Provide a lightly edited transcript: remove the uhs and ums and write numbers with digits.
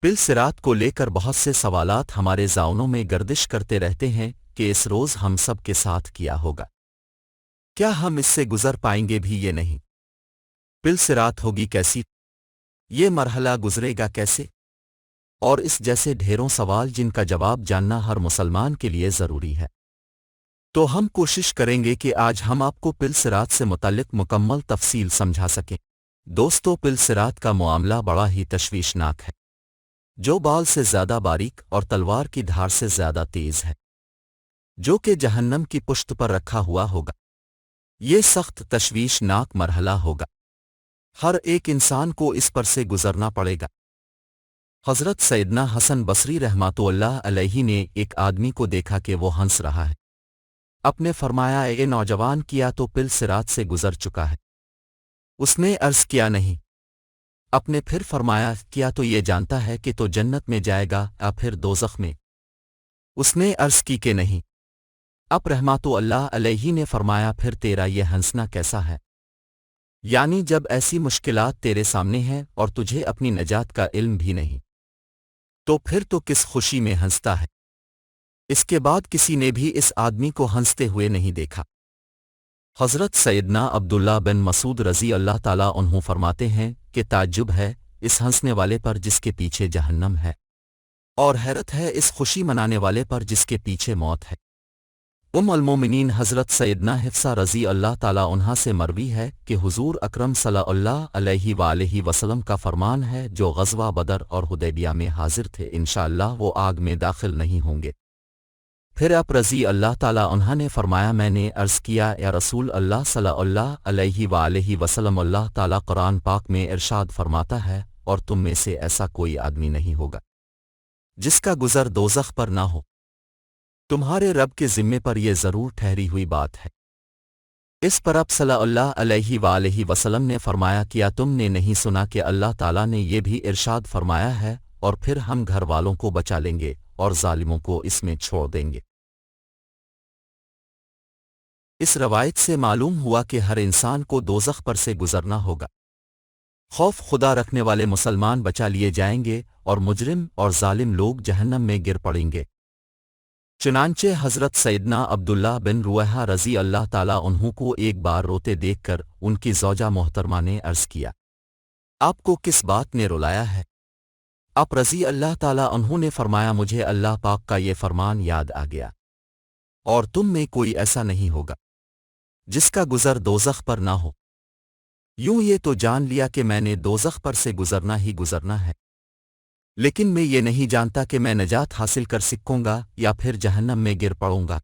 پل صراط کو لے کر بہت سے سوالات ہمارے ذہنوں میں گردش کرتے رہتے ہیں کہ اس روز ہم سب کے ساتھ کیا ہوگا؟ کیا ہم اس سے گزر پائیں گے بھی یہ نہیں؟ پل صراط ہوگی کیسی؟ یہ مرحلہ گزرے گا کیسے؟ اور اس جیسے ڈھیروں سوال جن کا جواب جاننا ہر مسلمان کے لیے ضروری ہے۔ تو ہم کوشش کریں گے کہ آج ہم آپ کو پل صراط سے متعلق مکمل تفصیل سمجھا سکیں۔ دوستو، پل صراط کا معاملہ بڑا ہی تشویشناک ہے، جو بال سے زیادہ باریک اور تلوار کی دھار سے زیادہ تیز ہے، جو کہ جہنم کی پشت پر رکھا ہوا ہوگا۔ یہ سخت تشویشناک مرحلہ ہوگا، ہر ایک انسان کو اس پر سے گزرنا پڑے گا۔ حضرت سیدنا حسن بصری رحمۃ اللہ علیہ نے ایک آدمی کو دیکھا کہ وہ ہنس رہا ہے، اپنے فرمایا، اے نوجوان، کیا تو پل صراط سے گزر چکا ہے؟ اس نے عرض کیا، نہیں۔ اپنے پھر فرمایا، کیا تو یہ جانتا ہے کہ تو جنت میں جائے گا یا پھر دوزخ میں؟ اس نے عرض کی کہ نہیں۔ اب رحمۃ اللہ علیہ نے فرمایا، پھر تیرا یہ ہنسنا کیسا ہے؟ یعنی جب ایسی مشکلات تیرے سامنے ہیں اور تجھے اپنی نجات کا علم بھی نہیں، تو پھر تو کس خوشی میں ہنستا ہے؟ اس کے بعد کسی نے بھی اس آدمی کو ہنستے ہوئے نہیں دیکھا۔ حضرت سیدنا عبداللہ بن مسعود رضی اللہ تعالیٰ عنہ فرماتے ہیں کہ تعجب ہے اس ہنسنے والے پر جس کے پیچھے جہنم ہے، اور حیرت ہے اس خوشی منانے والے پر جس کے پیچھے موت ہے۔ المومنین حضرت سیدنا حفصہ رضی اللہ تعالیٰ عنہا سے مروی ہے کہ حضور اکرم صلی اللہ علیہ وآلہ وسلم کا فرمان ہے، جو غزوہ بدر اور حدیبیہ میں حاضر تھے انشاءاللہ وہ آگ میں داخل نہیں ہوں گے۔ پھر آپ رضی اللہ تعالیٰ عنہ نے فرمایا، میں نے عرض کیا، یا رسول اللہ صلی اللہ علیہ وآلہ وسلم، اللہ تعالیٰ قرآن پاک میں ارشاد فرماتا ہے، اور تم میں سے ایسا کوئی آدمی نہیں ہوگا جس کا گزر دوزخ پر نہ ہو۔ تمہارے رب کے ذمے پر یہ ضرور ٹھہری ہوئی بات ہے۔ اس پر آپ صلی اللہ علیہ وآلہ وسلم نے فرمایا، کیا تم نے نہیں سنا کہ اللہ تعالیٰ نے یہ بھی ارشاد فرمایا ہے، اور پھر ہم گھر والوں کو بچا لیں گے اور ظالموں کو اس میں چھوڑ دیں گے۔ اس روایت سے معلوم ہوا کہ ہر انسان کو دوزخ پر سے گزرنا ہوگا۔ خوف خدا رکھنے والے مسلمان بچا لیے جائیں گے اور مجرم اور ظالم لوگ جہنم میں گر پڑیں گے۔ چنانچہ حضرت سیدنا عبداللہ بن رویحہ رضی اللہ تعالیٰ عنہ کو ایک بار روتے دیکھ کر ان کی زوجہ محترمہ نے عرض کیا، آپ کو کس بات نے رلایا ہے؟ آپ رضی اللہ تعالیٰ عنہ نے فرمایا، مجھے اللہ پاک کا یہ فرمان یاد آ گیا، اور تم میں کوئی ایسا نہیں ہوگا جس کا گزر دوزخ پر نہ ہو۔ یوں یہ تو جان لیا کہ میں نے دوزخ پر سے گزرنا ہی گزرنا ہے، لیکن میں یہ نہیں جانتا کہ میں نجات حاصل کر سکوں گا یا پھر جہنم میں گر پڑوں گا۔